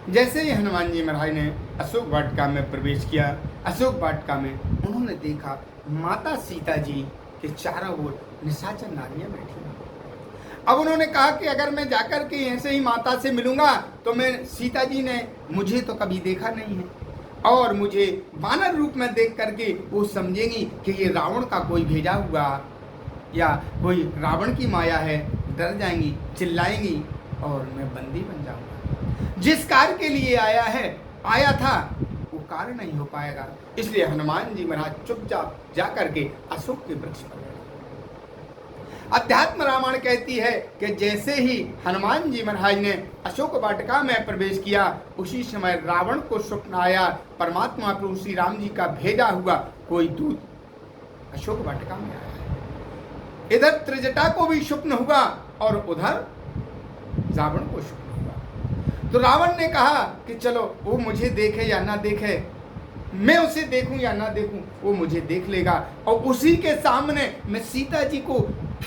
जैसे ही हनुमान जी महाराज ने अशोक वाटिका में प्रवेश किया, अशोक वाटिका में उन्होंने देखा माता सीता जी के चारों ओर निशाचर नारियां बैठी हैं। अब उन्होंने कहा कि अगर मैं जाकर के ऐसे ही माता से मिलूंगा तो मैं, सीता जी ने मुझे तो कभी देखा नहीं है और मुझे वानर रूप में देख करके वो समझेंगी कि ये रावण का कोई भेजा हुआ या कोई रावण की माया है, डर जाएंगी, चिल्लाएंगी और मैं बंदी बन जाऊंगा। जिस कार्य के लिए आया था वो कार्य नहीं हो पाएगा। इसलिए हनुमान जी महाराज चुपचाप जाकर के अशोक के वृक्ष पर गए। अध्यात्म रामायण कहती है कि जैसे ही हनुमान जी महाराज ने अशोक वाटिका में प्रवेश किया, उसी समय रावण को स्वप्न आया परमात्मा प्रभु श्री राम जी का भेजा हुआ कोई दूत अशोक वाटिका में आया है। इधर त्रिजटा को भी स्वप्न हुआ और उधर रावण को स्वप्न हुआ। तो रावण ने कहा कि चलो वो मुझे देखे या ना देखे, मैं उसे देखूं या ना देखूं, वो मुझे देख लेगा और उसी के सामने मैं सीता जी को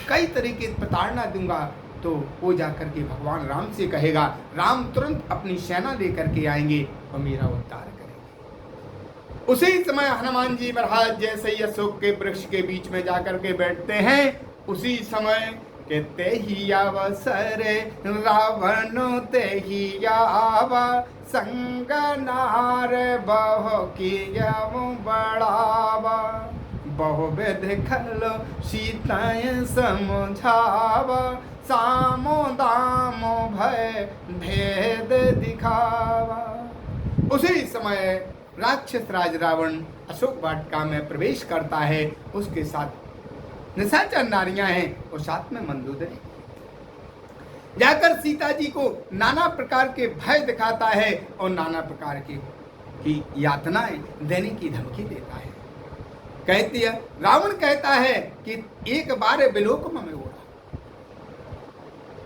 कई तरीके प्रताड़ना दूंगा तो वो जाकर के भगवान राम से कहेगा, राम तुरंत अपनी सेना लेकर के आएंगे और मेरा उद्धार करेंगे। उसी समय हनुमान जी महाराज जैसे ही अशोक के वृक्ष के बीच में जाकर के बैठते हैं, उसी समय के ते ही अवसर रावण ते ही आवा संग नार बहु किया बढ़ावा बहु विध खल सीताएं समझावा सामो दामो भय भेद दिखावा। उसी समय राक्षस राज रावण अशोक वाटिका में प्रवेश करता है। उसके साथ निशाचर नारियां हैं और साथ में मंदोदरी। जाकर सीता जी को नाना प्रकार के भय दिखाता है और नाना प्रकार की यातनाएं देने की धमकी देता है। कहती है, रावण कहता है कि एक बार बिलोक में उड़ा,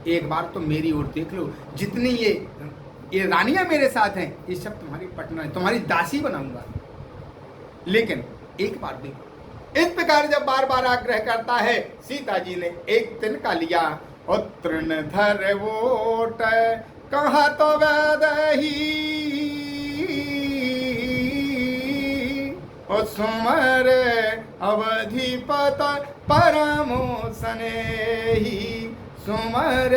एक बार तो मेरी ओर देख लो, जितनी ये रानियां मेरे साथ हैं ये सब तुम्हारी पटना है, तुम्हारी दासी बनाऊंगा, लेकिन एक बार देखो। इस प्रकार जब बार बार आग्रह करता है, सीता जी ने एक तिनका लिया और तृणधर वोट कहा तो वैदही और सुमर अवधिपत परमो स्नेही सुमर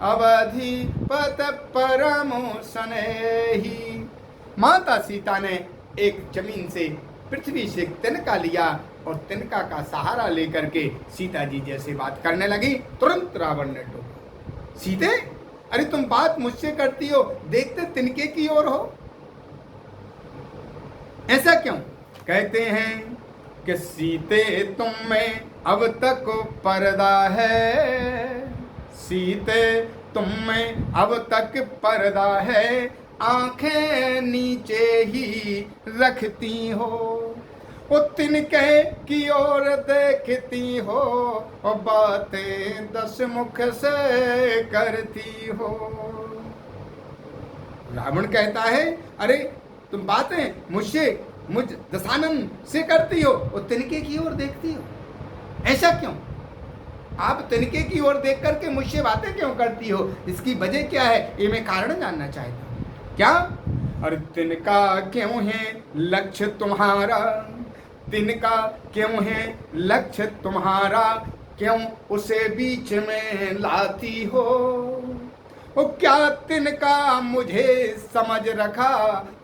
अवधिपत परमो स्नेही। माता सीता ने एक जमीन से, पृथ्वी से तिनका लिया और तिनका का सहारा लेकर के सीता जी जैसे बात करने लगी, तुरंत रावण ने टोका, सीते अरे तुम बात मुझसे करती हो, देखते तिनके की ओर हो, ऐसा क्यों? कहते हैं कि सीते तुम में अब तक पर्दा है, सीते तुम में अब तक पर्दा है, आंखें नीचे ही रखती हो, वो तिनके की ओर देखती हो और बातें दस मुख से करती हो। रावण कहता है, अरे तुम बातें मुझ दशानन से करती हो और तिनके की ओर देखती हो, ऐसा क्यों? आप तिनके की ओर देख करके मुझसे बातें क्यों करती हो? इसकी वजह क्या है, ये मैं कारण जानना चाहता हूँ। क्या? और तिनका क्यों है लक्ष्य तुम्हारा, तिनका क्यों है लक्ष्य तुम्हारा, क्यों उसे बीच में लाती हो? वो क्या तिनका मुझे समझ रखा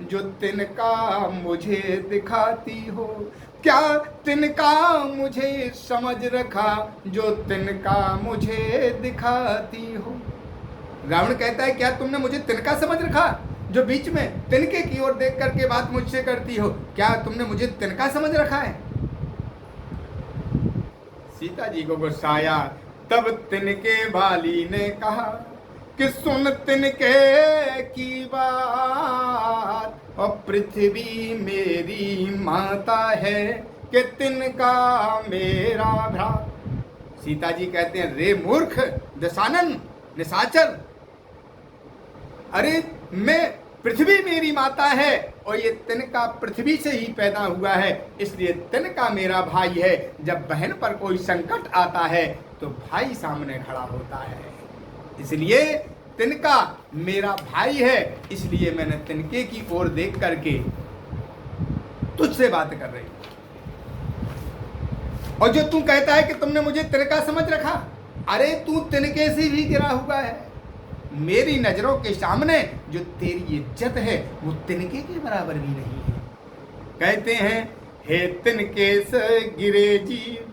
जो तिनका मुझे दिखाती हो, क्या तिनका मुझे समझ रखा जो तिनका मुझे दिखाती हो। रावण कहता है, क्या तुमने मुझे तिनका समझ रखा जो बीच में तिनके की ओर देख करके बात मुझसे करती हो, क्या तुमने मुझे तिनका समझ रखा है? सीता जी को गुस्सा आया। तब तिनके वाली ने कहा कि सुन तिनके की बात, और पृथ्वी मेरी माता है कि तिनका मेरा भ्रात। सीता जी कहते हैं, रे मूर्ख दशानन निशाचर, अरे मैं, पृथ्वी मेरी माता है और ये तिनका पृथ्वी से ही पैदा हुआ है, इसलिए तिनका मेरा भाई है। जब बहन पर कोई संकट आता है तो भाई सामने खड़ा होता है, इसलिए तिनका मेरा भाई है, इसलिए मैंने तिनके की ओर देख करके तुझसे बात कर रही। और जो तू कहता है कि तुमने मुझे तिनका समझ रखा, अरे तू तिनके से भी गिरा हुआ है। मेरी नजरों के सामने जो तेरी इज्जत है वो तिनके के बराबर भी नहीं है। कहते हैं हे तिनके से गिरे जीव,